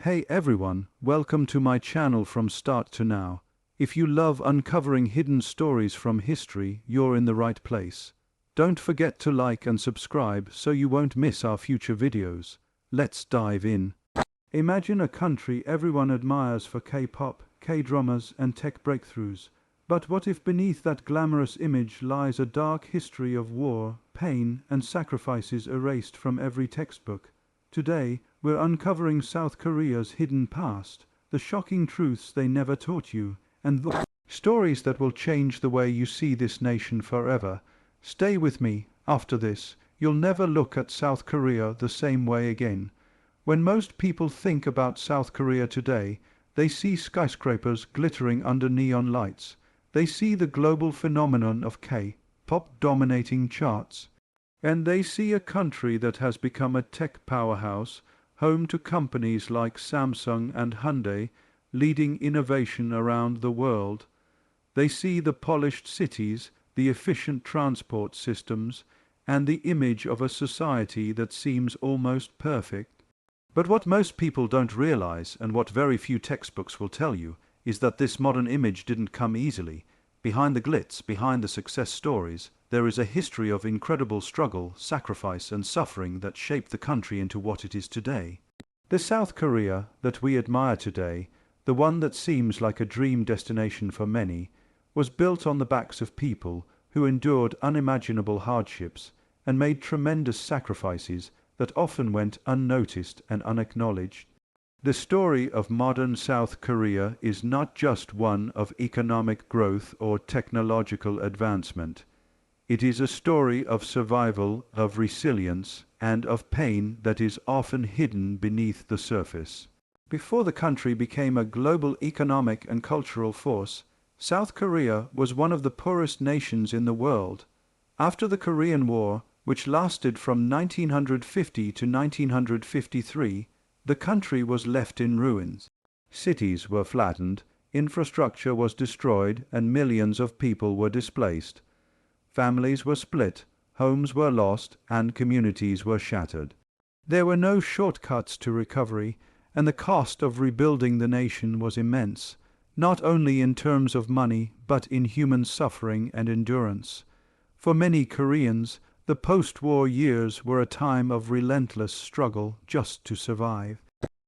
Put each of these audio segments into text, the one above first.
Hey everyone, welcome to my channel from start to now. If you love uncovering hidden stories from history, you're in the right place. Don't forget to like and subscribe so you won't miss our future videos. Let's dive in. Imagine a country everyone admires for K-pop, K-dramas and tech breakthroughs. But what if beneath that glamorous image lies a dark history of war, pain and sacrifices erased from every textbook? Today, we're uncovering South Korea's hidden past, the shocking truths they never taught you, and the stories that will change the way you see this nation forever. Stay with me. After this, you'll never look at South Korea the same way again. When most people think about South Korea today, they see skyscrapers glittering under neon lights. They see the global phenomenon of K-pop dominating charts. And they see a country that has become a tech powerhouse, home to companies like Samsung and Hyundai, leading innovation around the world. They see the polished cities, the efficient transport systems, and the image of a society that seems almost perfect. But what most people don't realize, and what very few textbooks will tell you, is that this modern image didn't come easily. Behind the glitz, behind the success stories, there is a history of incredible struggle, sacrifice and suffering that shaped the country into what it is today. The South Korea that we admire today, the one that seems like a dream destination for many, was built on the backs of people who endured unimaginable hardships and made tremendous sacrifices that often went unnoticed and unacknowledged. The story of modern South Korea is not just one of economic growth or technological advancement. It is a story of survival, of resilience, and of pain that is often hidden beneath the surface. Before the country became a global economic and cultural force, South Korea was one of the poorest nations in the world. After the Korean War, which lasted from 1950 to 1953, the country was left in ruins. Cities were flattened, infrastructure was destroyed, and millions of people were displaced. Families were split, homes were lost, and communities were shattered. There were no shortcuts to recovery, and the cost of rebuilding the nation was immense, not only in terms of money, but in human suffering and endurance. For many Koreans, the post-war years were a time of relentless struggle just to survive.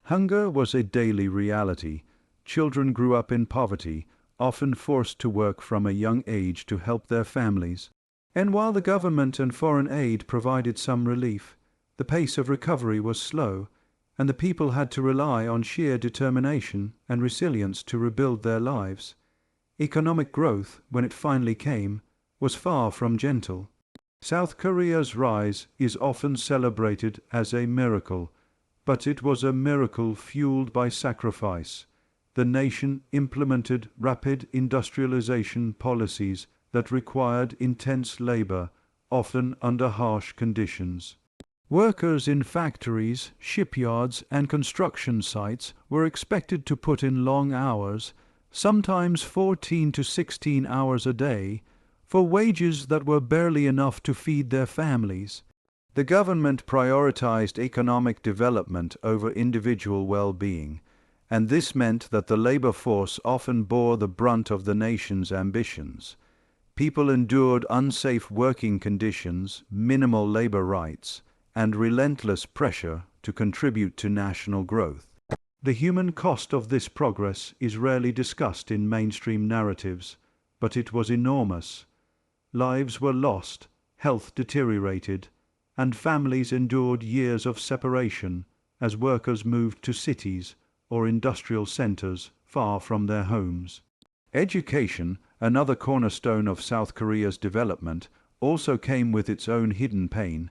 Hunger was a daily reality. Children grew up in poverty, often forced to work from a young age to help their families. And while the government and foreign aid provided some relief, the pace of recovery was slow, and the people had to rely on sheer determination and resilience to rebuild their lives. Economic growth, when it finally came, was far from gentle. South Korea's rise is often celebrated as a miracle, but it was a miracle fueled by sacrifice. The nation implemented rapid industrialization policies that required intense labor, often under harsh conditions. Workers in factories, shipyards, and construction sites were expected to put in long hours, sometimes 14 to 16 hours a day, for wages that were barely enough to feed their families. The government prioritized economic development over individual well-being, and this meant that the labor force often bore the brunt of the nation's ambitions. People endured unsafe working conditions, minimal labor rights, and relentless pressure to contribute to national growth. The human cost of this progress is rarely discussed in mainstream narratives, but it was enormous. Lives were lost, health deteriorated, and families endured years of separation as workers moved to cities or industrial centers far from their homes. Education, another cornerstone of South Korea's development, also came with its own hidden pain.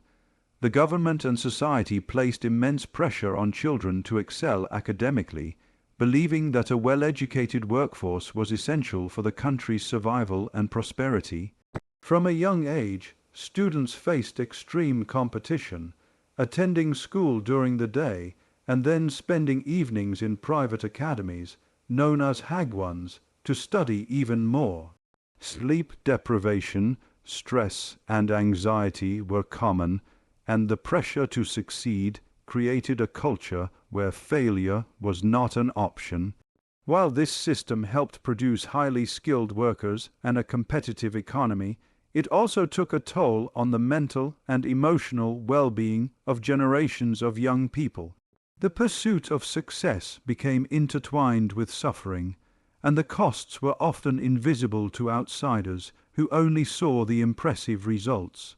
The government and society placed immense pressure on children to excel academically, believing that a well-educated workforce was essential for the country's survival and prosperity. From a young age, students faced extreme competition, attending school during the day and then spending evenings in private academies, known as hagwons, to study even more. Sleep deprivation, stress, and anxiety were common, and the pressure to succeed created a culture where failure was not an option. While this system helped produce highly skilled workers and a competitive economy, it also took a toll on the mental and emotional well-being of generations of young people. The pursuit of success became intertwined with suffering, and the costs were often invisible to outsiders who only saw the impressive results.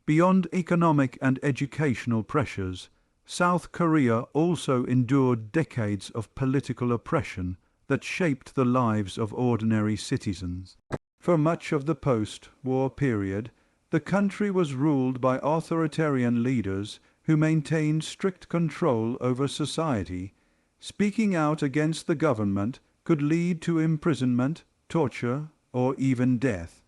Beyond economic and educational pressures, South Korea also endured decades of political oppression that shaped the lives of ordinary citizens. For much of the post-war period, the country was ruled by authoritarian leaders who maintained strict control over society. Speaking out against the government could lead to imprisonment, torture, or even death.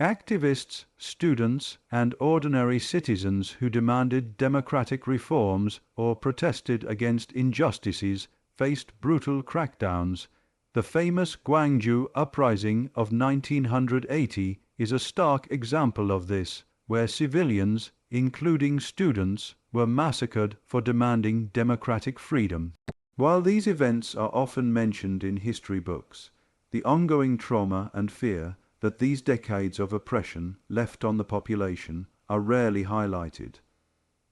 Activists, students, and ordinary citizens who demanded democratic reforms or protested against injustices faced brutal crackdowns. The famous Gwangju Uprising of 1980 is a stark example of this, where civilians, including students, were massacred for demanding democratic freedom. While these events are often mentioned in history books, the ongoing trauma and fear that these decades of oppression left on the population are rarely highlighted.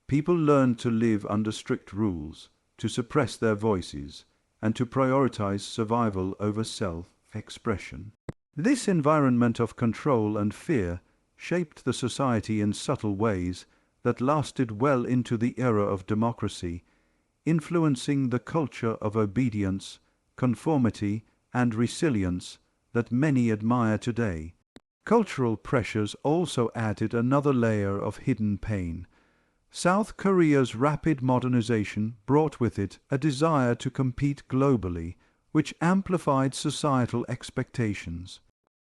People learned to live under strict rules, to suppress their voices, and to prioritize survival over self-expression. This environment of control and fear shaped the society in subtle ways that lasted well into the era of democracy, influencing the culture of obedience, conformity, and resilience that many admire today. Cultural pressures also added another layer of hidden pain. South Korea's rapid modernization brought with it a desire to compete globally, which amplified societal expectations.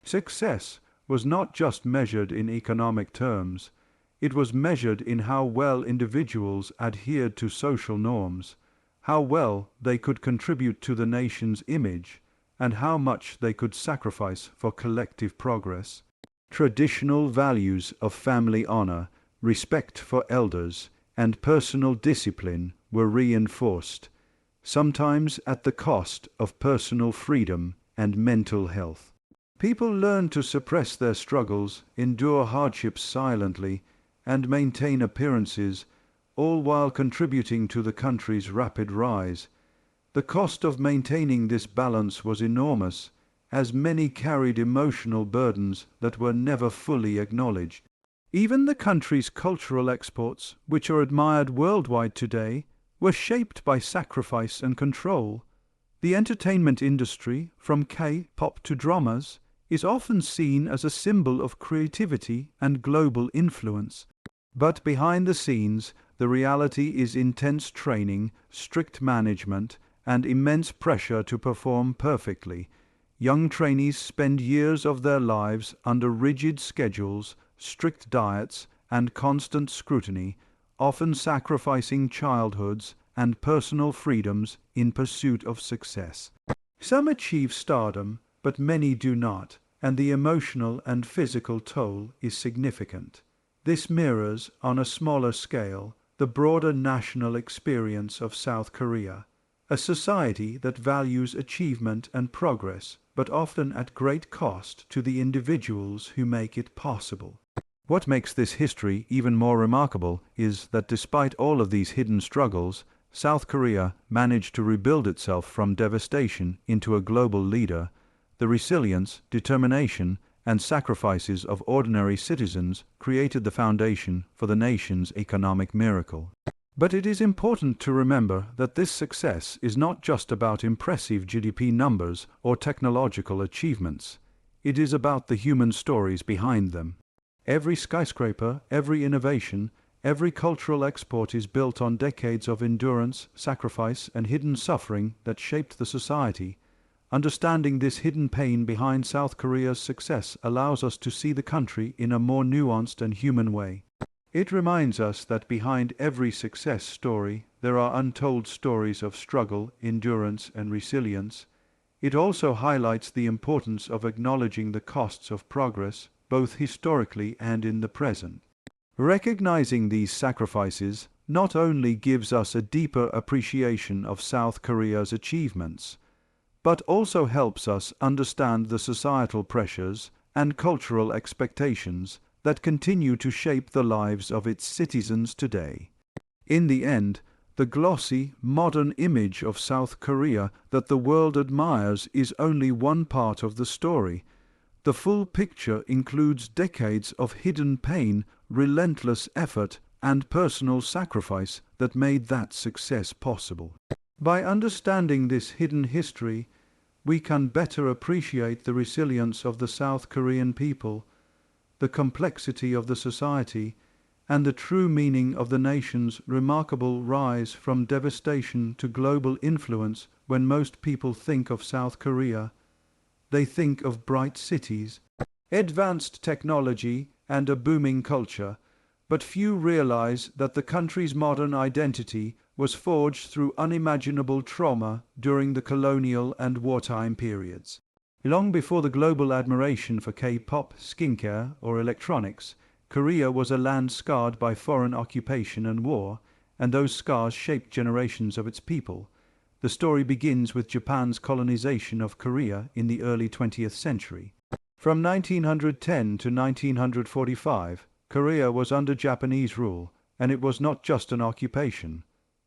Success was not just measured in economic terms. It was measured in how well individuals adhered to social norms, how well they could contribute to the nation's image, and how much they could sacrifice for collective progress. Traditional values of family honor, respect for elders, and personal discipline were reinforced, sometimes at the cost of personal freedom and mental health. People learned to suppress their struggles, endure hardships silently, and maintain appearances, all while contributing to the country's rapid rise. The cost of maintaining this balance was enormous, as many carried emotional burdens that were never fully acknowledged. Even the country's cultural exports, which are admired worldwide today, were shaped by sacrifice and control. The entertainment industry, from K-pop to dramas, is often seen as a symbol of creativity and global influence. But behind the scenes, the reality is intense training, strict management, and immense pressure to perform perfectly. Young trainees spend years of their lives under rigid schedules, strict diets, and constant scrutiny, often sacrificing childhoods and personal freedoms in pursuit of success. Some achieve stardom, but many do not, and the emotional and physical toll is significant. This mirrors, on a smaller scale, the broader national experience of South Korea, a society that values achievement and progress, but often at great cost to the individuals who make it possible. What makes this history even more remarkable is that despite all of these hidden struggles, South Korea managed to rebuild itself from devastation into a global leader. The resilience, determination, and sacrifices of ordinary citizens created the foundation for the nation's economic miracle. But it is important to remember that this success is not just about impressive GDP numbers or technological achievements. It is about the human stories behind them. Every skyscraper, every innovation, every cultural export is built on decades of endurance, sacrifice, and hidden suffering that shaped the society. Understanding this hidden pain behind South Korea's success allows us to see the country in a more nuanced and human way. It reminds us that behind every success story there are untold stories of struggle, endurance, and resilience. It also highlights the importance of acknowledging the costs of progress, both historically and in the present. Recognizing these sacrifices not only gives us a deeper appreciation of South Korea's achievements, but also helps us understand the societal pressures and cultural expectations that continue to shape the lives of its citizens today. In the end, the glossy, modern image of South Korea that the world admires is only one part of the story. The full picture includes decades of hidden pain, relentless effort, and personal sacrifice that made that success possible. By understanding this hidden history, we can better appreciate the resilience of the South Korean people, the complexity of the society, and the true meaning of the nation's remarkable rise from devastation to global influence. When most people think of South Korea, they think of bright cities, advanced technology, and a booming culture, but few realize that the country's modern identity was forged through unimaginable trauma during the colonial and wartime periods. Long before the global admiration for K-pop, skincare, or electronics, Korea was a land scarred by foreign occupation and war, and those scars shaped generations of its people. The story begins with Japan's colonization of Korea in the early 20th century. From 1910 to 1945, Korea was under Japanese rule, and it was not just an occupation.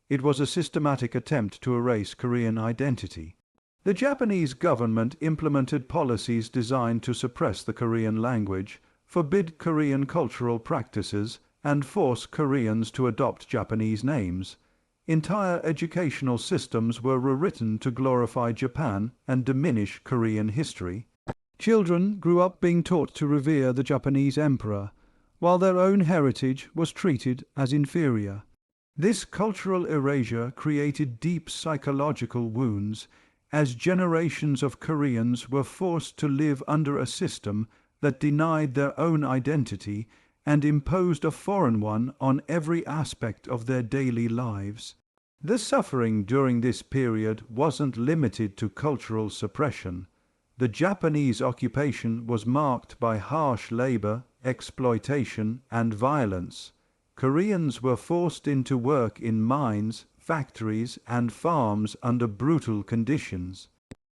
It was a systematic attempt to erase Korean identity. The Japanese government implemented policies designed to suppress the Korean language, forbid Korean cultural practices, and force Koreans to adopt Japanese names. Entire educational systems were rewritten to glorify Japan and diminish Korean history. Children grew up being taught to revere the Japanese emperor, while their own heritage was treated as inferior. This cultural erasure created deep psychological wounds, as generations of Koreans were forced to live under a system that denied their own identity and imposed a foreign one on every aspect of their daily lives. The suffering during this period wasn't limited to cultural suppression. The Japanese occupation was marked by harsh labor, exploitation, and violence. Koreans were forced into work in mines, factories, and farms under brutal conditions.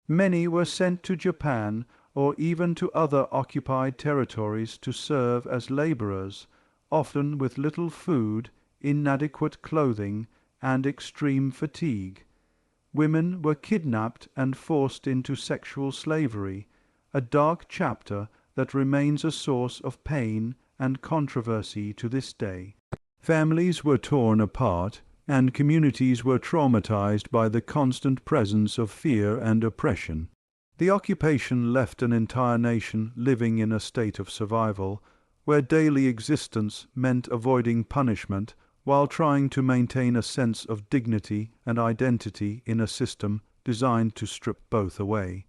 Many were sent to Japan or even to other occupied territories to serve as laborers, often with little food, inadequate clothing, and extreme fatigue. Women were kidnapped and forced into sexual slavery, a dark chapter that remains a source of pain and controversy to this day. Families were torn apart, and communities were traumatized by the constant presence of fear and oppression. The occupation left an entire nation living in a state of survival, where daily existence meant avoiding punishment while trying to maintain a sense of dignity and identity in a system designed to strip both away.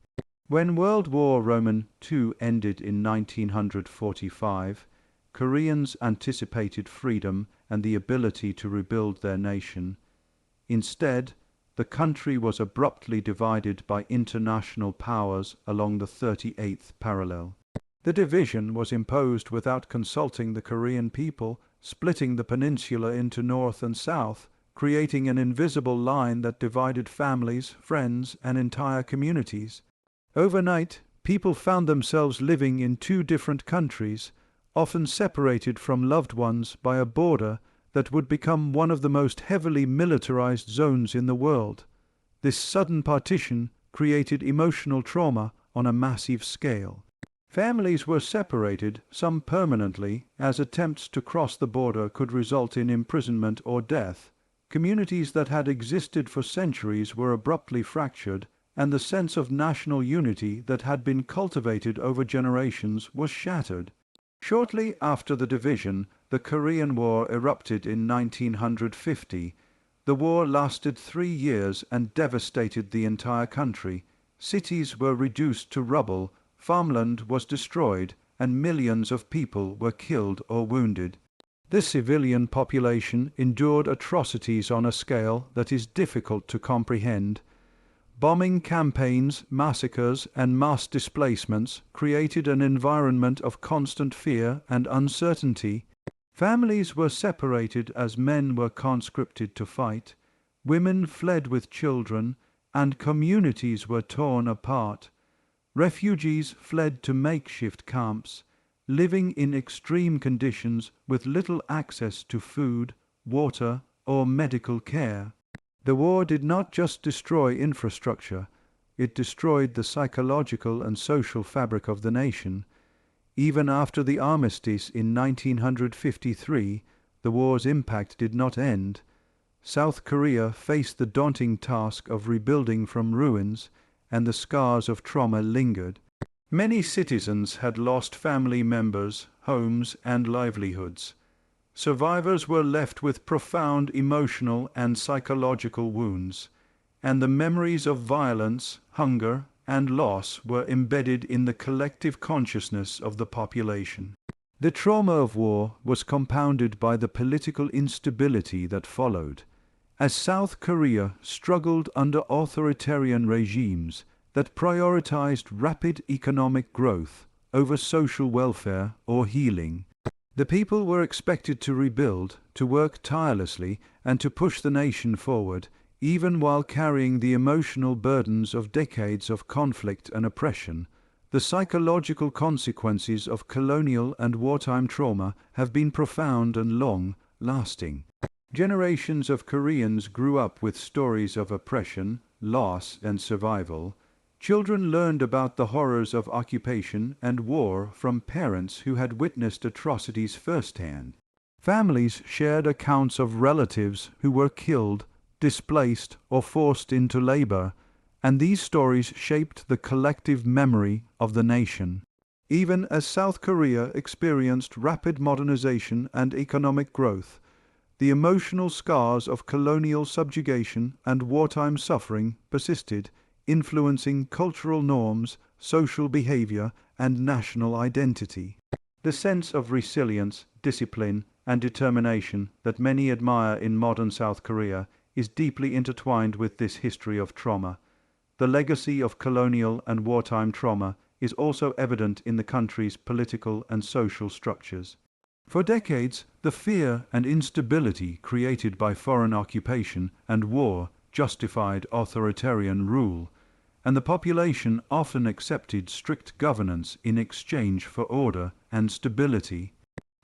When World War II ended in 1945, Koreans anticipated freedom and the ability to rebuild their nation. Instead, the country was abruptly divided by international powers along the 38th parallel. The division was imposed without consulting the Korean people, splitting the peninsula into north and south, creating an invisible line that divided families, friends, and entire communities. Overnight, people found themselves living in two different countries, often separated from loved ones by a border that would become one of the most heavily militarized zones in the world. This sudden partition created emotional trauma on a massive scale. Families were separated, some permanently, as attempts to cross the border could result in imprisonment or death. Communities that had existed for centuries were abruptly fractured, and the sense of national unity that had been cultivated over generations was shattered. Shortly after the division, the Korean War erupted in 1950. The war lasted 3 years and devastated the entire country. Cities were reduced to rubble, farmland was destroyed, and millions of people were killed or wounded. The civilian population endured atrocities on a scale that is difficult to comprehend. Bombing campaigns, massacres, and mass displacements created an environment of constant fear and uncertainty. Families were separated as men were conscripted to fight, women fled with children, and communities were torn apart. Refugees fled to makeshift camps, living in extreme conditions with little access to food, water, or medical care. The war did not just destroy infrastructure, it destroyed the psychological and social fabric of the nation. Even after the armistice in 1953, the war's impact did not end. South Korea faced the daunting task of rebuilding from ruins, and the scars of trauma lingered. Many citizens had lost family members, homes, and livelihoods. Survivors were left with profound emotional and psychological wounds, and the memories of violence, hunger, and loss were embedded in the collective consciousness of the population. The trauma of war was compounded by the political instability that followed, as South Korea struggled under authoritarian regimes that prioritized rapid economic growth over social welfare or healing. The people were expected to rebuild, to work tirelessly, and to push the nation forward, even while carrying the emotional burdens of decades of conflict and oppression. The psychological consequences of colonial and wartime trauma have been profound and long-lasting. Generations of Koreans grew up with stories of oppression, loss, and survival. Children learned about the horrors of occupation and war from parents who had witnessed atrocities firsthand. Families shared accounts of relatives who were killed, displaced, or forced into labor, and these stories shaped the collective memory of the nation. Even as South Korea experienced rapid modernization and economic growth, the emotional scars of colonial subjugation and wartime suffering persisted, influencing cultural norms, social behavior, and national identity. The sense of resilience, discipline, and determination that many admire in modern South Korea is deeply intertwined with this history of trauma. The legacy of colonial and wartime trauma is also evident in the country's political and social structures. For decades, the fear and instability created by foreign occupation and war justified authoritarian rule, and the population often accepted strict governance in exchange for order and stability.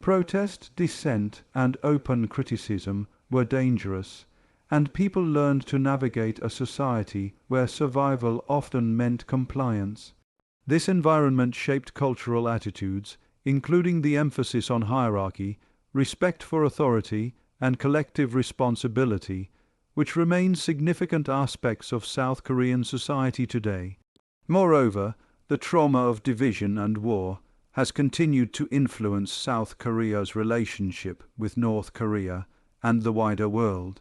Protest, dissent, and open criticism were dangerous, and people learned to navigate a society where survival often meant compliance. This environment shaped cultural attitudes, including the emphasis on hierarchy, respect for authority, and collective responsibility, which remain significant aspects of South Korean society today. Moreover, the trauma of division and war has continued to influence South Korea's relationship with North Korea and the wider world.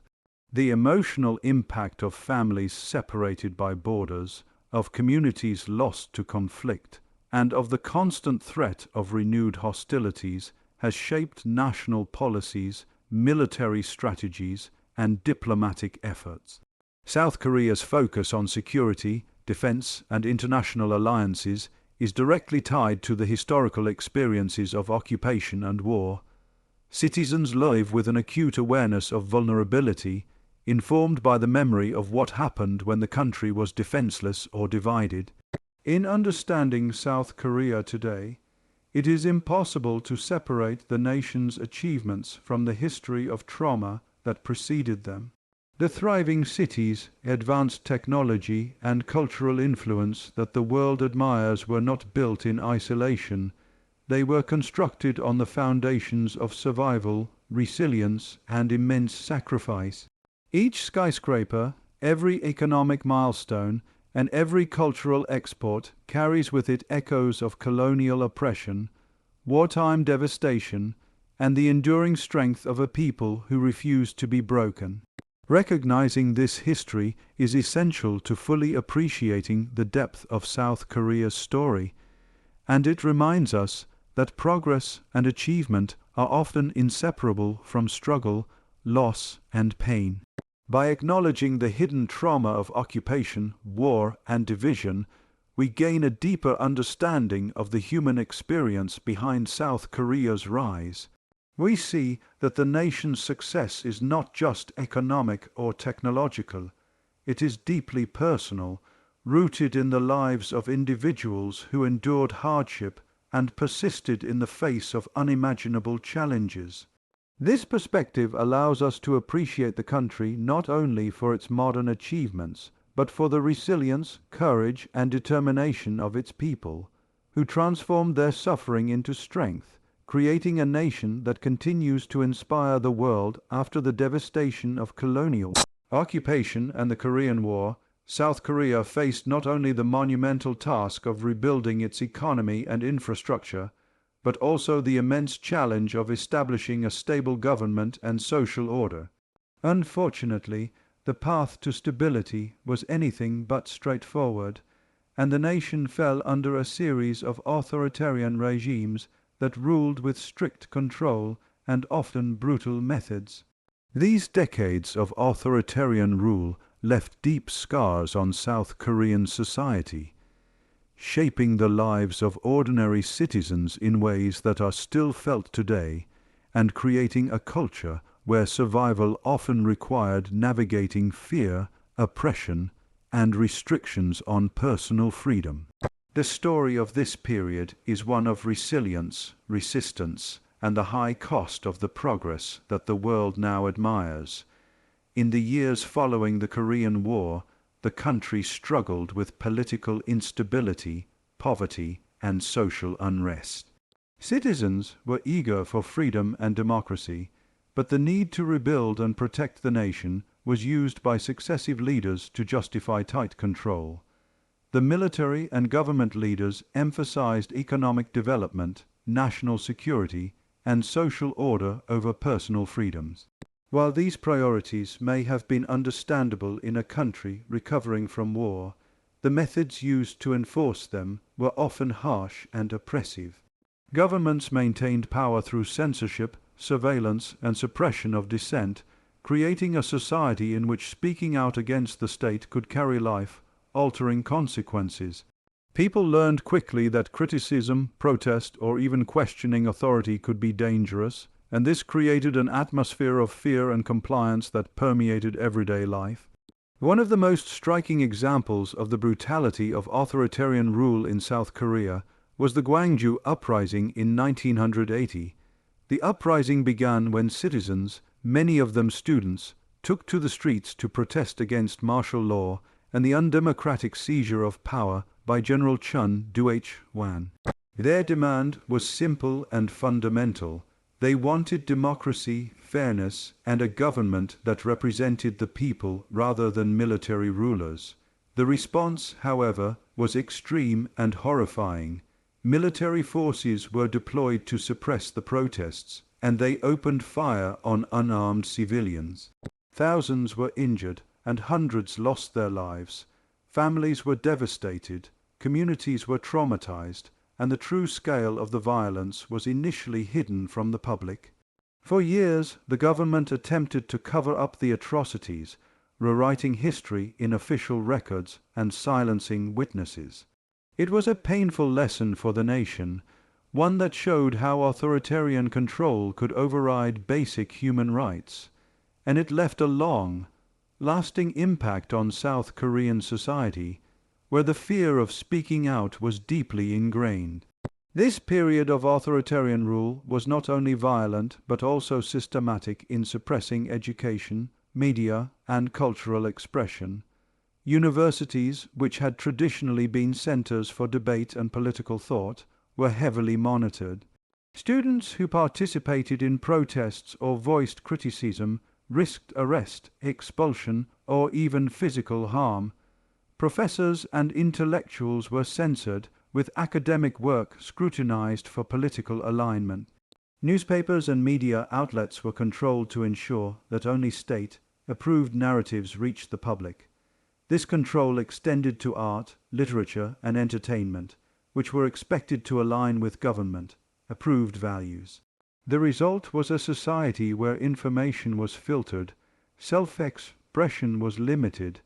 The emotional impact of families separated by borders, of communities lost to conflict, and of the constant threat of renewed hostilities has shaped national policies, military strategies, and diplomatic efforts. South Korea's focus on security, defense, and international alliances is directly tied to the historical experiences of occupation and war. Citizens live with an acute awareness of vulnerability, informed by the memory of what happened when the country was defenseless or divided. In understanding South Korea today, it is impossible to separate the nation's achievements from the history of trauma that preceded them. The thriving cities, advanced technology, and cultural influence that the world admires were not built in isolation. They were constructed on the foundations of survival, resilience, and immense sacrifice. Each skyscraper, every economic milestone, and every cultural export carries with it echoes of colonial oppression, wartime devastation, and the enduring strength of a people who refused to be broken. Recognizing this history is essential to fully appreciating the depth of South Korea's story, and it reminds us that progress and achievement are often inseparable from struggle, loss, and pain. By acknowledging the hidden trauma of occupation, war, and division, we gain a deeper understanding of the human experience behind South Korea's rise. We see that the nation's success is not just economic or technological. It is deeply personal, rooted in the lives of individuals who endured hardship and persisted in the face of unimaginable challenges. This perspective allows us to appreciate the country not only for its modern achievements, but for the resilience, courage, and determination of its people, who transformed their suffering into strength, creating a nation that continues to inspire the world after the devastation of colonial occupation and the Korean War. South Korea faced not only the monumental task of rebuilding its economy and infrastructure, but also the immense challenge of establishing a stable government and social order. Unfortunately, the path to stability was anything but straightforward, and the nation fell under a series of authoritarian regimes that ruled with strict control and often brutal methods. These decades of authoritarian rule left deep scars on South Korean society, shaping the lives of ordinary citizens in ways that are still felt today, and creating a culture where survival often required navigating fear, oppression, and restrictions on personal freedom. The story of this period is one of resilience, resistance, and the high cost of the progress that the world now admires. In the years following the Korean War, the country struggled with political instability, poverty, and social unrest. Citizens were eager for freedom and democracy, but the need to rebuild and protect the nation was used by successive leaders to justify tight control. The military and government leaders emphasized economic development, national security, and social order over personal freedoms. While these priorities may have been understandable in a country recovering from war, the methods used to enforce them were often harsh and oppressive. Governments maintained power through censorship, surveillance, and suppression of dissent, creating a society in which speaking out against the state could carry life, altering consequences. People learned quickly that criticism, protest, or even questioning authority could be dangerous, and this created an atmosphere of fear and compliance that permeated everyday life. One of the most striking examples of the brutality of authoritarian rule in South Korea was the Gwangju Uprising in 1980. The uprising began when citizens, many of them students, took to the streets to protest against martial law and the undemocratic seizure of power by General Chun Doo-Hwan. Their demand was simple and fundamental. They wanted democracy, fairness, and a government that represented the people rather than military rulers. The response, however, was extreme and horrifying. Military forces were deployed to suppress the protests, and they opened fire on unarmed civilians. Thousands were injured, and hundreds lost their lives. Families were devastated, communities were traumatized, and the true scale of the violence was initially hidden from the public. For years, the government attempted to cover up the atrocities, rewriting history in official records and silencing witnesses. It was a painful lesson for the nation, one that showed how authoritarian control could override basic human rights, and it left a long, lasting impact on South Korean society, where the fear of speaking out was deeply ingrained. This period of authoritarian rule was not only violent but also systematic in suppressing education, media, and cultural expression. Universities, which had traditionally been centers for debate and political thought, were heavily monitored. Students who participated in protests or voiced criticism risked arrest, expulsion, or even physical harm. Professors and intellectuals were censored, with academic work scrutinized for political alignment. Newspapers and media outlets were controlled to ensure that only state-approved narratives reached the public. This control extended to art, literature, and entertainment, which were expected to align with government-approved values. The result was a society where information was filtered, self-expression was limited,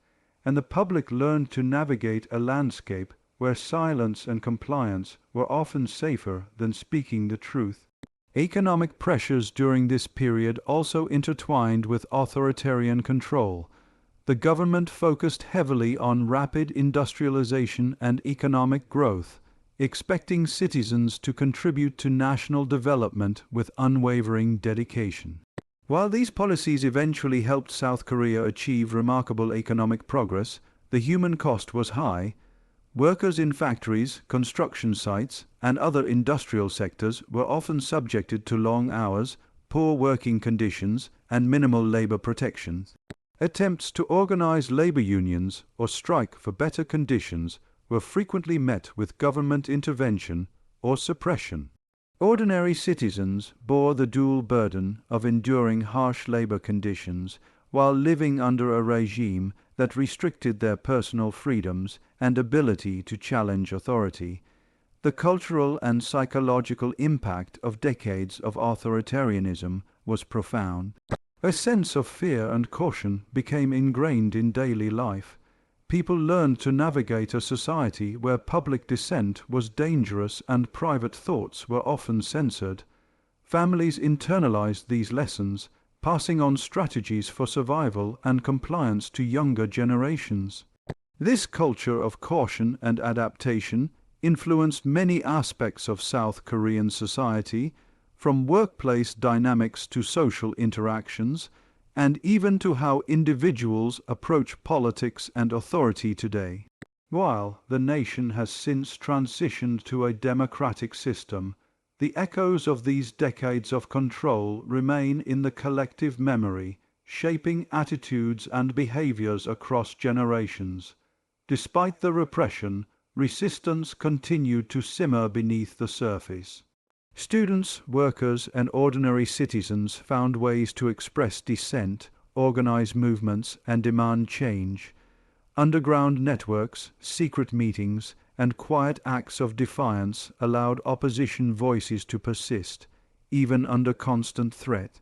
and the public learned to navigate a landscape where silence and compliance were often safer than speaking the truth. Economic pressures during this period also intertwined with authoritarian control. The government focused heavily on rapid industrialization and economic growth, expecting citizens to contribute to national development with unwavering dedication. While these policies eventually helped South Korea achieve remarkable economic progress, the human cost was high. Workers in factories, construction sites, and other industrial sectors were often subjected to long hours, poor working conditions, and minimal labor protections. Attempts to organize labor unions or strike for better conditions were frequently met with government intervention or suppression. Ordinary citizens bore the dual burden of enduring harsh labor conditions while living under a regime that restricted their personal freedoms and ability to challenge authority. The cultural and psychological impact of decades of authoritarianism was profound. A sense of fear and caution became ingrained in daily life. People learned to navigate a society where public dissent was dangerous and private thoughts were often censored. Families internalized these lessons, passing on strategies for survival and compliance to younger generations. This culture of caution and adaptation influenced many aspects of South Korean society, from workplace dynamics to social interactions, and even to how individuals approach politics and authority today. While the nation has since transitioned to a democratic system, the echoes of these decades of control remain in the collective memory, shaping attitudes and behaviors across generations. Despite the repression, resistance continued to simmer beneath the surface. Students, workers, and ordinary citizens found ways to express dissent, organize movements, and demand change. Underground networks, secret meetings, and quiet acts of defiance allowed opposition voices to persist, even under constant threat.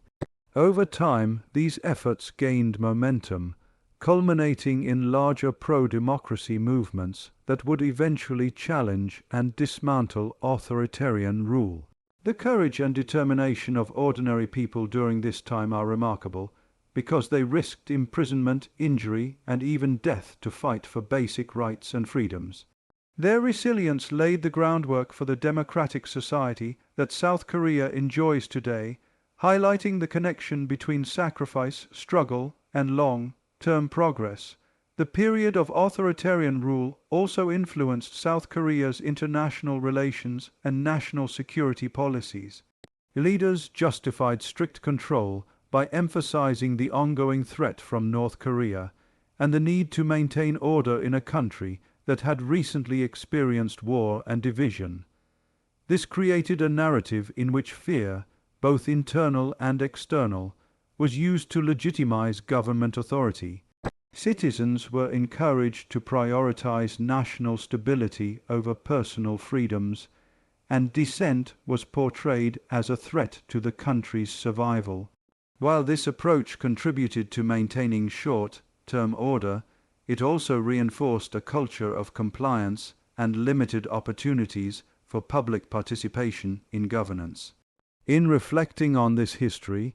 Over time, these efforts gained momentum, culminating in larger pro-democracy movements that would eventually challenge and dismantle authoritarian rule. The courage and determination of ordinary people during this time are remarkable, because they risked imprisonment, injury, and even death to fight for basic rights and freedoms. Their resilience laid the groundwork for the democratic society that South Korea enjoys today, highlighting the connection between sacrifice, struggle, and long-term progress. The period of authoritarian rule also influenced South Korea's international relations and national security policies. Leaders justified strict control by emphasizing the ongoing threat from North Korea and the need to maintain order in a country that had recently experienced war and division. This created a narrative in which fear, both internal and external, was used to legitimize government authority. Citizens were encouraged to prioritize national stability over personal freedoms, and dissent was portrayed as a threat to the country's survival. While this approach contributed to maintaining short-term order, it also reinforced a culture of compliance and limited opportunities for public participation in governance. In reflecting on this history,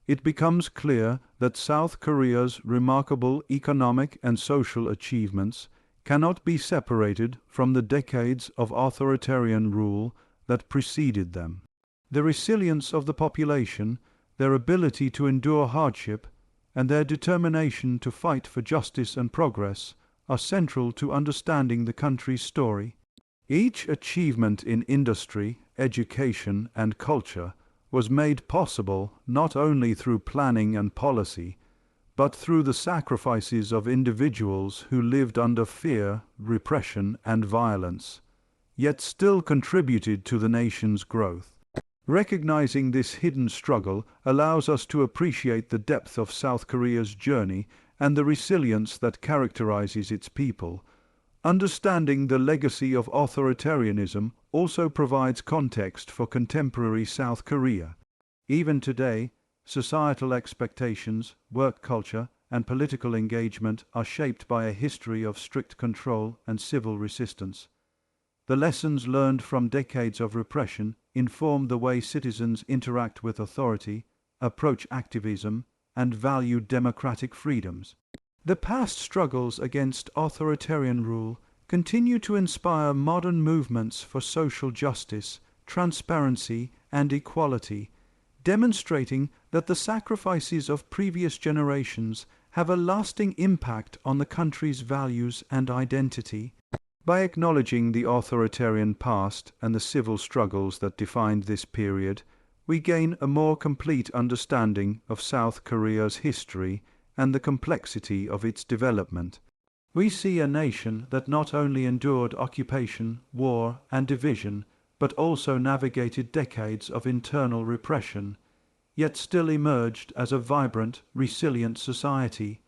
it becomes clear that South Korea's remarkable economic and social achievements cannot be separated from the decades of authoritarian rule that preceded them. The resilience of the population, their ability to endure hardship, and their determination to fight for justice and progress are central to understanding the country's story. Each achievement in industry, education, and culture was made possible not only through planning and policy, but through the sacrifices of individuals who lived under fear, repression, and violence, yet still contributed to the nation's growth. Recognizing this hidden struggle allows us to appreciate the depth of South Korea's journey and the resilience that characterizes its people. Understanding the legacy of authoritarianism also provides context for contemporary South Korea. Even today, societal expectations, work culture, and political engagement are shaped by a history of strict control and civil resistance. The lessons learned from decades of repression inform the way citizens interact with authority, approach activism, and value democratic freedoms. The past struggles against authoritarian rule continue to inspire modern movements for social justice, transparency, and equality, demonstrating that the sacrifices of previous generations have a lasting impact on the country's values and identity. By acknowledging the authoritarian past and the civil struggles that defined this period, we gain a more complete understanding of South Korea's history and the complexity of its development. We see a nation that not only endured occupation, war, and division, but also navigated decades of internal repression, yet still emerged as a vibrant, resilient society.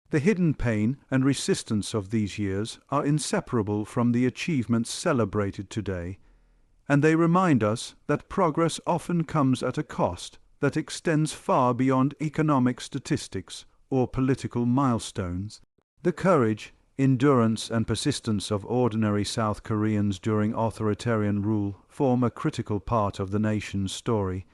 The hidden pain and resistance of these years are inseparable from the achievements celebrated today, and they remind us that progress often comes at a cost that extends far beyond economic statistics or political milestones. The courage, endurance, and persistence of ordinary South Koreans during authoritarian rule form a critical part of the nation's story,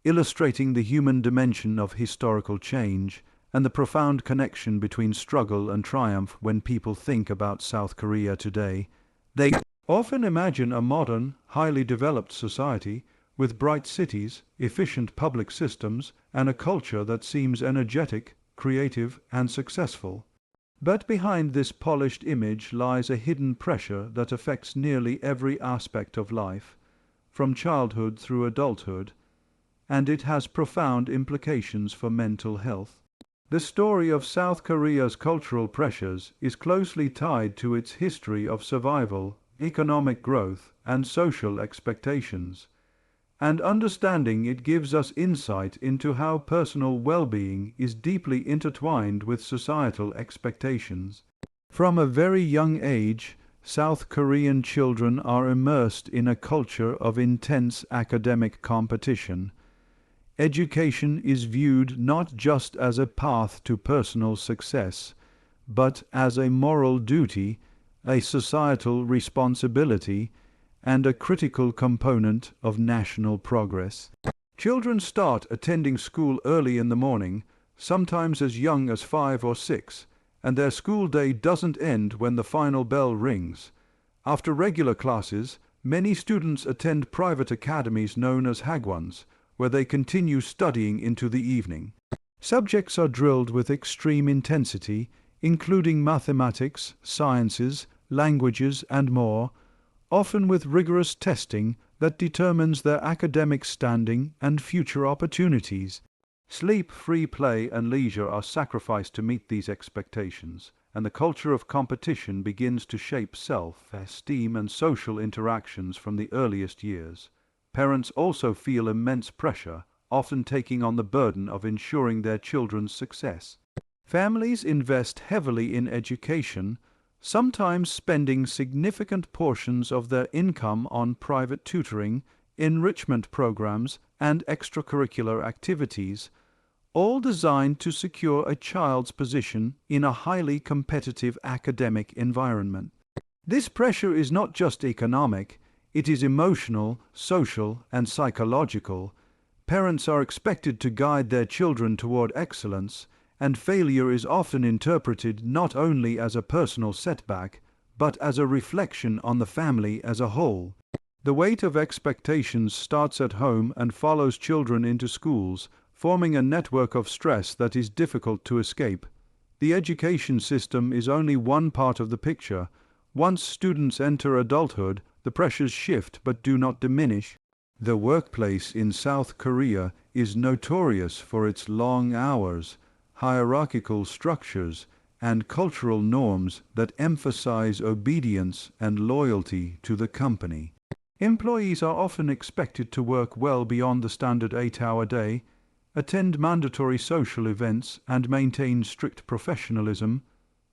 illustrating the human dimension of historical change and the profound connection between struggle and triumph. When people think about South Korea today, they often imagine a modern, highly developed society with bright cities, efficient public systems, and a culture that seems energetic, creative, and successful. But behind this polished image lies a hidden pressure that affects nearly every aspect of life, from childhood through adulthood, and it has profound implications for mental health. The story of South Korea's cultural pressures is closely tied to its history of survival, economic growth, and social expectations, and understanding it gives us insight into how personal well-being is deeply intertwined with societal expectations. From a very young age, South Korean children are immersed in a culture of intense academic competition. Education is viewed not just as a path to personal success, but as a moral duty, a societal responsibility, and a critical component of national progress. Children start attending school early in the morning, sometimes as young as 5 or 6, and their school day doesn't end when the final bell rings. After regular classes, many students attend private academies known as hagwons, where they continue studying into the evening. Subjects are drilled with extreme intensity, including mathematics, sciences, languages, and more, often with rigorous testing that determines their academic standing and future opportunities. Sleep, free play, and leisure are sacrificed to meet these expectations, and the culture of competition begins to shape self-esteem and social interactions from the earliest years. Parents also feel immense pressure, often taking on the burden of ensuring their children's success. Families invest heavily in education, sometimes spending significant portions of their income on private tutoring, enrichment programs, and extracurricular activities, all designed to secure a child's position in a highly competitive academic environment. This pressure is not just economic, it is emotional, social, and psychological. Parents are expected to guide their children toward excellence, and failure is often interpreted not only as a personal setback, but as a reflection on the family as a whole. The weight of expectations starts at home and follows children into schools, forming a network of stress that is difficult to escape. The education system is only one part of the picture. Once students enter adulthood, the pressures shift but do not diminish. The workplace in South Korea is notorious for its long hours, hierarchical structures, and cultural norms that emphasize obedience and loyalty to the company. Employees are often expected to work well beyond the standard 8-hour day, attend mandatory social events, and maintain strict professionalism,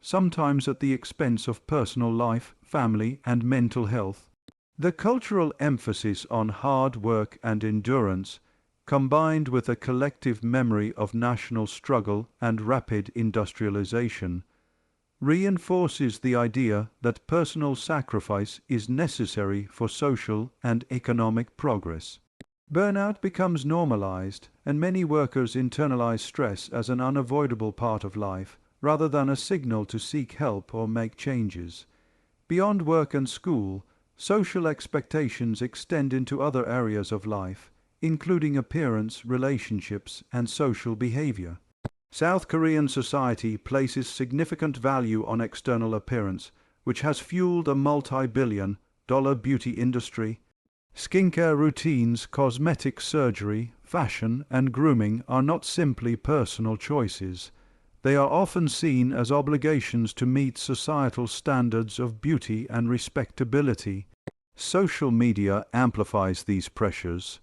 sometimes at the expense of personal life, family, and mental health. The cultural emphasis on hard work and endurance, combined with a collective memory of national struggle and rapid industrialization, reinforces the idea that personal sacrifice is necessary for social and economic progress. Burnout becomes normalized, and many workers internalize stress as an unavoidable part of life, rather than a signal to seek help or make changes. Beyond work and school, social expectations extend into other areas of life, including appearance, relationships, and social behavior. South Korean society places significant value on external appearance, which has fueled a multi-billion-dollar beauty industry. Skincare routines, cosmetic surgery, fashion, and grooming are not simply personal choices. They are often seen as obligations to meet societal standards of beauty and respectability. Social media amplifies these pressures,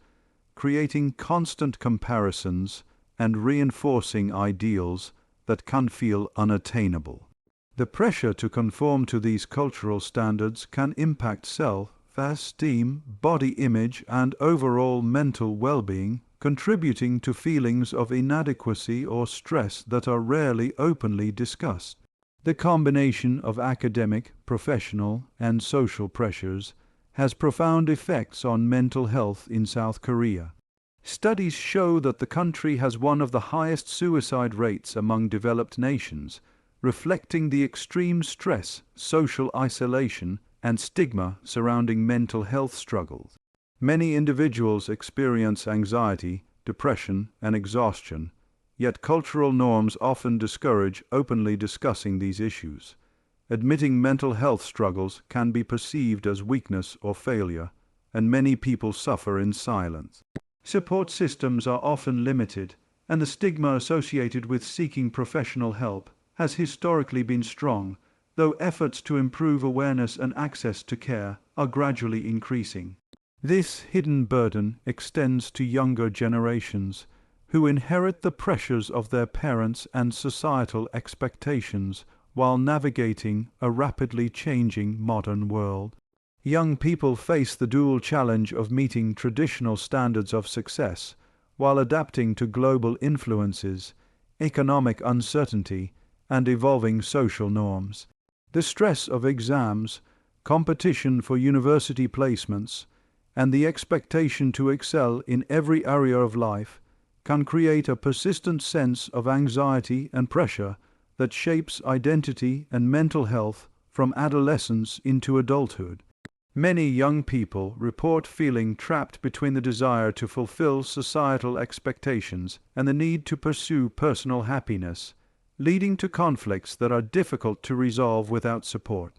creating constant comparisons and reinforcing ideals that can feel unattainable. The pressure to conform to these cultural standards can impact self-esteem, body image, and overall mental well-being, contributing to feelings of inadequacy or stress that are rarely openly discussed. The combination of academic, professional, and social pressures has profound effects on mental health in South Korea. Studies show that the country has one of the highest suicide rates among developed nations, reflecting the extreme stress, social isolation, and stigma surrounding mental health struggles. Many individuals experience anxiety, depression, and exhaustion, yet cultural norms often discourage openly discussing these issues. Admitting mental health struggles can be perceived as weakness or failure, and many people suffer in silence. Support systems are often limited, and the stigma associated with seeking professional help has historically been strong, though efforts to improve awareness and access to care are gradually increasing. This hidden burden extends to younger generations, who inherit the pressures of their parents and societal expectations while navigating a rapidly changing modern world. Young people face the dual challenge of meeting traditional standards of success while adapting to global influences, economic uncertainty, and evolving social norms. The stress of exams, competition for university placements, and the expectation to excel in every area of life can create a persistent sense of anxiety and pressure that shapes identity and mental health from adolescence into adulthood. Many young people report feeling trapped between the desire to fulfill societal expectations and the need to pursue personal happiness, leading to conflicts that are difficult to resolve without support.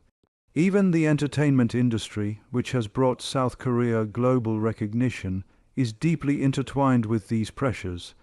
Even the entertainment industry, which has brought South Korea global recognition, is deeply intertwined with these pressures.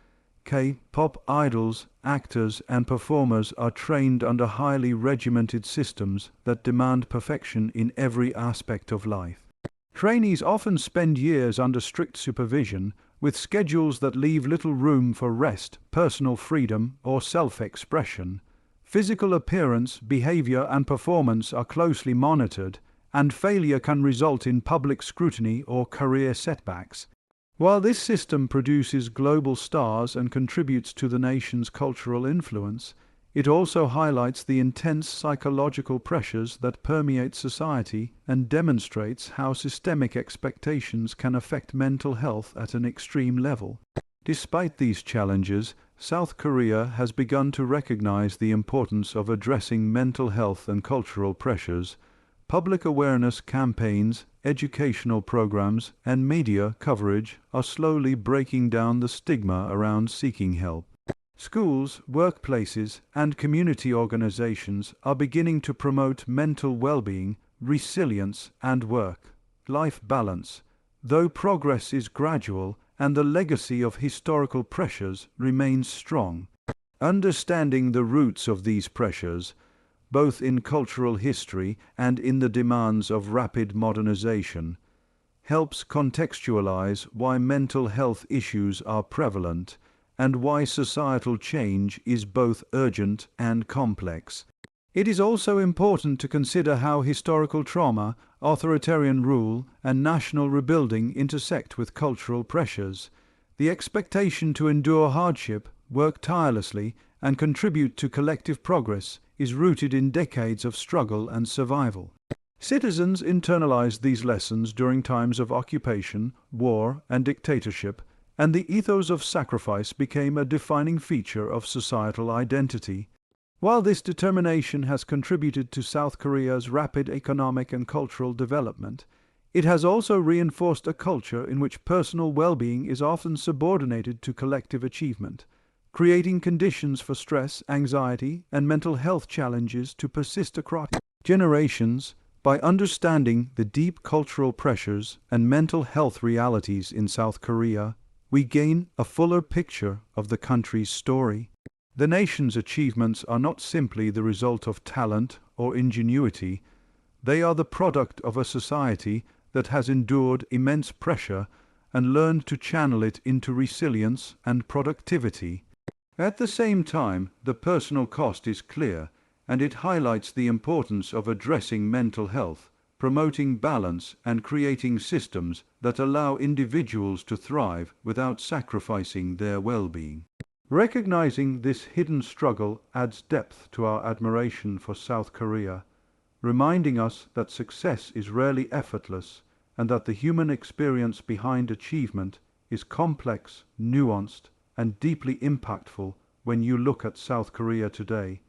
K-pop idols, actors, and performers are trained under highly regimented systems that demand perfection in every aspect of life. Trainees often spend years under strict supervision, with schedules that leave little room for rest, personal freedom, or self-expression. Physical appearance, behavior, and performance are closely monitored, and failure can result in public scrutiny or career setbacks. While this system produces global stars and contributes to the nation's cultural influence, it also highlights the intense psychological pressures that permeate society and demonstrates how systemic expectations can affect mental health at an extreme level. Despite these challenges, South Korea has begun to recognize the importance of addressing mental health and cultural pressures. Public awareness campaigns, educational programs, and media coverage are slowly breaking down the stigma around seeking help. Schools, workplaces, and community organizations are beginning to promote mental well-being, resilience, and work-life balance, though progress is gradual and the legacy of historical pressures remains strong. Understanding the roots of these pressures, both in cultural history and in the demands of rapid modernization, helps contextualize why mental health issues are prevalent and why societal change is both urgent and complex. It is also important to consider how historical trauma, authoritarian rule, and national rebuilding intersect with cultural pressures. The expectation to endure hardship, work tirelessly, and contribute to collective progress is rooted in decades of struggle and survival. Citizens internalized these lessons during times of occupation, war, and dictatorship, and the ethos of sacrifice became a defining feature of societal identity. While this determination has contributed to South Korea's rapid economic and cultural development, it has also reinforced a culture in which personal well-being is often subordinated to collective achievement, creating conditions for stress, anxiety, and mental health challenges to persist across generations. By understanding the deep cultural pressures and mental health realities in South Korea, we gain a fuller picture of the country's story. The nation's achievements are not simply the result of talent or ingenuity, they are the product of a society that has endured immense pressure and learned to channel it into resilience and productivity. At the same time, the personal cost is clear, and it highlights the importance of addressing mental health, promoting balance, and creating systems that allow individuals to thrive without sacrificing their well-being. Recognizing this hidden struggle adds depth to our admiration for South Korea, reminding us that success is rarely effortless and that the human experience behind achievement is complex, nuanced, and deeply impactful. When you look at South Korea today,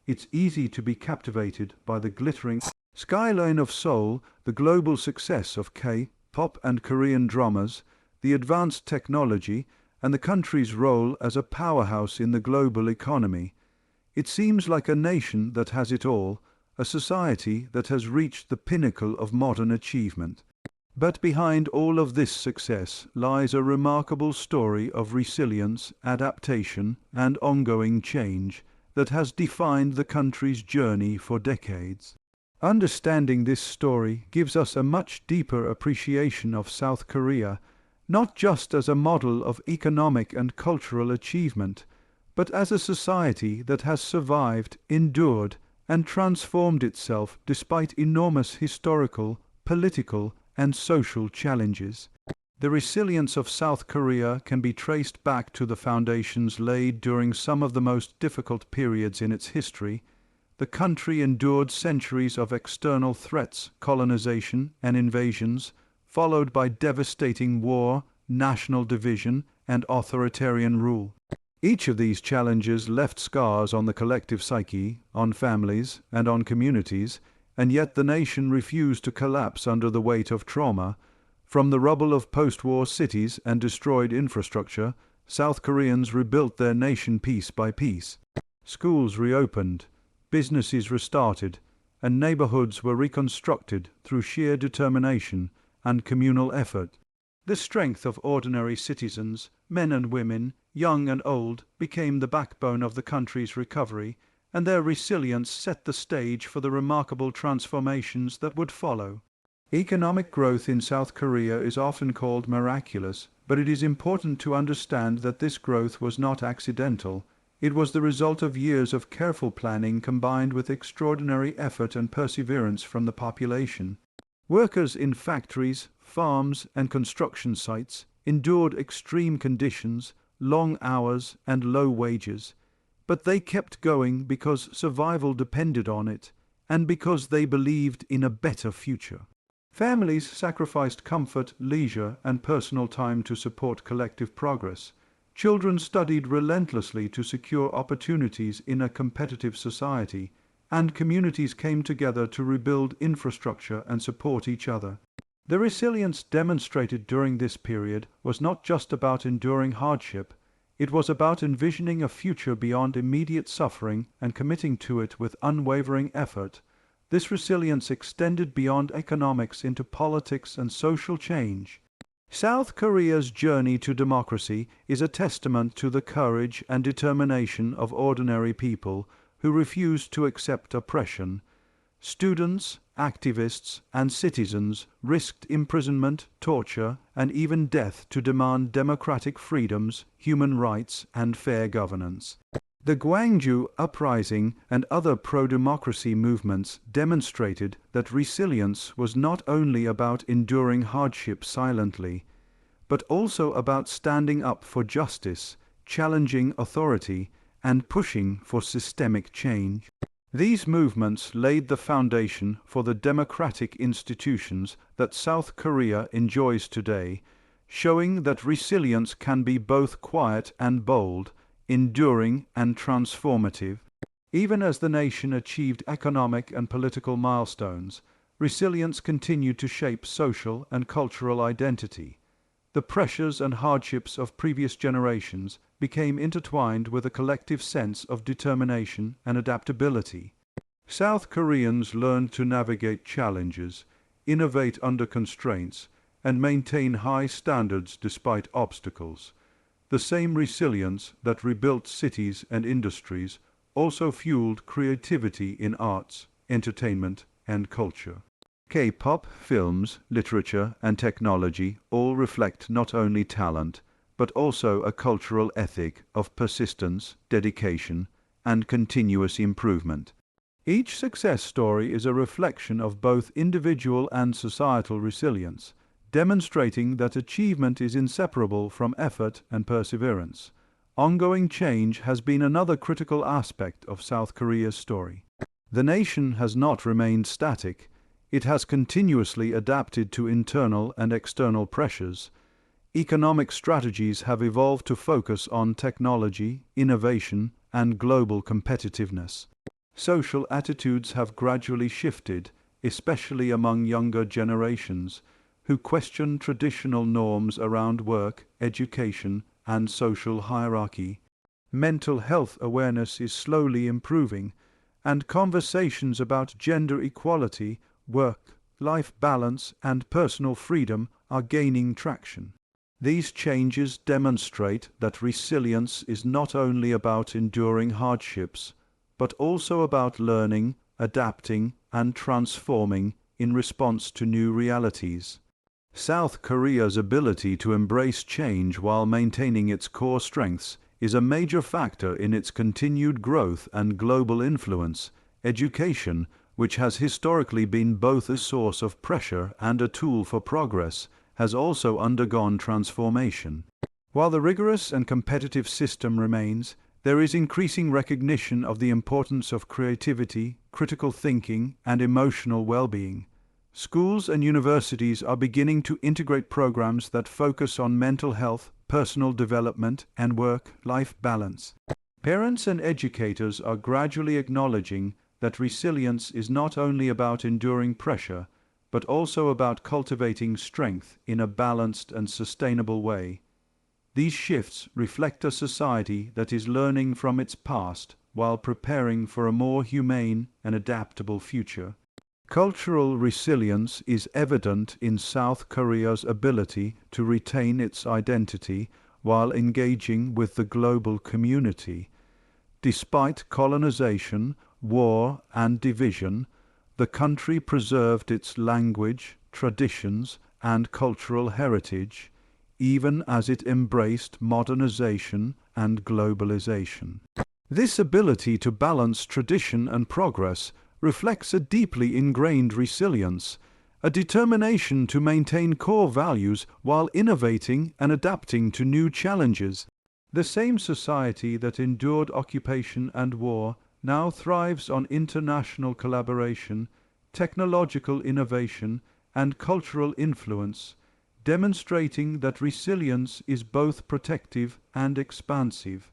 it's easy to be captivated by the glittering skyline of Seoul, the global success of K-pop and Korean dramas, the advanced technology, and the country's role as a powerhouse in the global economy. It seems like a nation that has it all, a society that has reached the pinnacle of modern achievement. But behind all of this success lies a remarkable story of resilience, adaptation, and ongoing change that has defined the country's journey for decades. Understanding this story gives us a much deeper appreciation of South Korea, not just as a model of economic and cultural achievement, but as a society that has survived, endured, and transformed itself despite enormous historical, political, and social challenges. The resilience of South Korea can be traced back to the foundations laid during some of the most difficult periods in its history. The country endured centuries of external threats, colonization, and invasions, followed by devastating war, national division, and authoritarian rule. Each of these challenges left scars on the collective psyche, on families, and on communities, and yet the nation refused to collapse under the weight of trauma. From the rubble of post-war cities and destroyed infrastructure, South Koreans rebuilt their nation piece by piece. Schools reopened, businesses restarted, and neighborhoods were reconstructed through sheer determination and communal effort. The strength of ordinary citizens, men and women, young and old, became the backbone of the country's recovery, and their resilience set the stage for the remarkable transformations that would follow. Economic growth in South Korea is often called miraculous, but it is important to understand that this growth was not accidental. It was the result of years of careful planning combined with extraordinary effort and perseverance from the population. Workers in factories, farms, and construction sites endured extreme conditions, long hours, and low wages, but they kept going because survival depended on it, and because they believed in a better future. Families sacrificed comfort, leisure, and personal time to support collective progress. Children studied relentlessly to secure opportunities in a competitive society, and communities came together to rebuild infrastructure and support each other. The resilience demonstrated during this period was not just about enduring hardship, it was about envisioning a future beyond immediate suffering and committing to it with unwavering effort. This resilience extended beyond economics into politics and social change. South Korea's journey to democracy is a testament to the courage and determination of ordinary people who refused to accept oppression. Students, activists, and citizens risked imprisonment, torture, and even death to demand democratic freedoms, human rights, and fair governance. The Gwangju Uprising and other pro-democracy movements demonstrated that resilience was not only about enduring hardship silently, but also about standing up for justice, challenging authority, and pushing for systemic change. These movements laid the foundation for the democratic institutions that South Korea enjoys today, showing that resilience can be both quiet and bold, enduring and transformative. Even as the nation achieved economic and political milestones, resilience continued to shape social and cultural identity. The pressures and hardships of previous generations became intertwined with a collective sense of determination and adaptability. South Koreans learned to navigate challenges, innovate under constraints, and maintain high standards despite obstacles. The same resilience that rebuilt cities and industries also fueled creativity in arts, entertainment, and culture. K-pop, films, literature, and technology all reflect not only talent, but also a cultural ethic of persistence, dedication, and continuous improvement. Each success story is a reflection of both individual and societal resilience, demonstrating that achievement is inseparable from effort and perseverance. Ongoing change has been another critical aspect of South Korea's story. The nation has not remained static. It has continuously adapted to internal and external pressures. Economic strategies have evolved to focus on technology, innovation, and global competitiveness. Social attitudes have gradually shifted, especially among younger generations, who question traditional norms around work, education, and social hierarchy. Mental health awareness is slowly improving, and conversations about gender equality, work-life balance, and personal freedom are gaining traction. These changes demonstrate that resilience is not only about enduring hardships, but also about learning, adapting, and transforming in response to new realities. South Korea's ability to embrace change while maintaining its core strengths is a major factor in its continued growth and global influence. Education, which has historically been both a source of pressure and a tool for progress, has also undergone transformation. While the rigorous and competitive system remains, there is increasing recognition of the importance of creativity, critical thinking, and emotional well-being. Schools and universities are beginning to integrate programs that focus on mental health, personal development, and work-life balance. Parents and educators are gradually acknowledging that resilience is not only about enduring pressure, but also about cultivating strength in a balanced and sustainable way. These shifts reflect a society that is learning from its past while preparing for a more humane and adaptable future. Cultural resilience is evident in South Korea's ability to retain its identity while engaging with the global community. Despite colonization, war, and division, the country preserved its language, traditions, and cultural heritage, even as it embraced modernization and globalization. This ability to balance tradition and progress reflects a deeply ingrained resilience, a determination to maintain core values while innovating and adapting to new challenges. The same society that endured occupation and war now thrives on international collaboration, technological innovation, and cultural influence, demonstrating that resilience is both protective and expansive.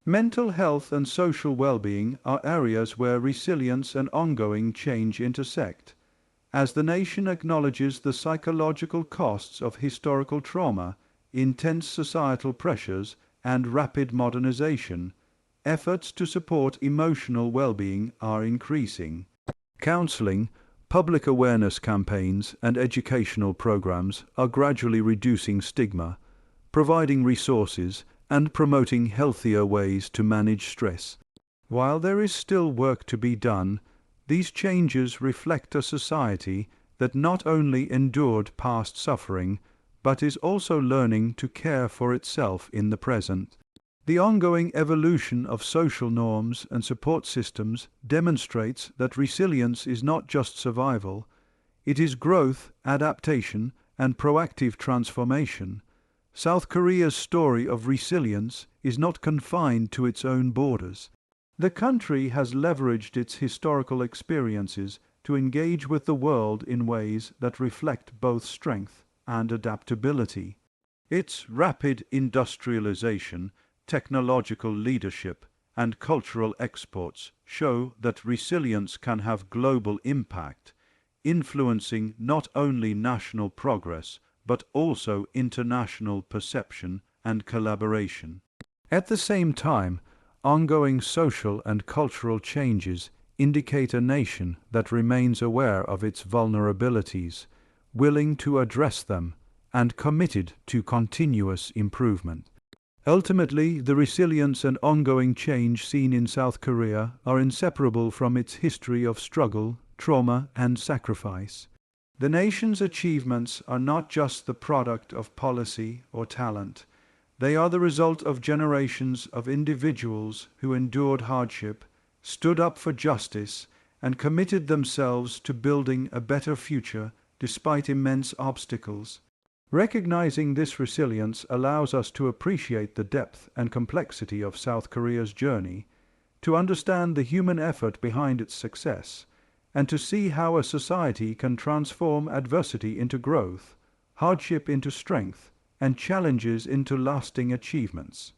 Mental health and social well-being are areas where resilience and ongoing change intersect. As the nation acknowledges the psychological costs of historical trauma, intense societal pressures, and rapid modernization, efforts to support emotional well-being are increasing. Counseling, public awareness campaigns, and educational programs are gradually reducing stigma, providing resources, and promoting healthier ways to manage stress. While there is still work to be done, these changes reflect a society that not only endured past suffering, but is also learning to care for itself in the present. The ongoing evolution of social norms and support systems demonstrates that resilience is not just survival, it is growth, adaptation, and proactive transformation. South Korea's story of resilience is not confined to its own borders. The country has leveraged its historical experiences to engage with the world in ways that reflect both strength and adaptability. Its rapid industrialization, technological leadership, and cultural exports show that resilience can have global impact, influencing not only national progress but also international perception and collaboration. At the same time, ongoing social and cultural changes indicate a nation that remains aware of its vulnerabilities, willing to address them, and committed to continuous improvement. Ultimately, the resilience and ongoing change seen in South Korea are inseparable from its history of struggle, trauma, and sacrifice. The nation's achievements are not just the product of policy or talent. They are the result of generations of individuals who endured hardship, stood up for justice, and committed themselves to building a better future despite immense obstacles. Recognizing this resilience allows us to appreciate the depth and complexity of South Korea's journey, to understand the human effort behind its success, and to see how a society can transform adversity into growth, hardship into strength, and challenges into lasting achievements.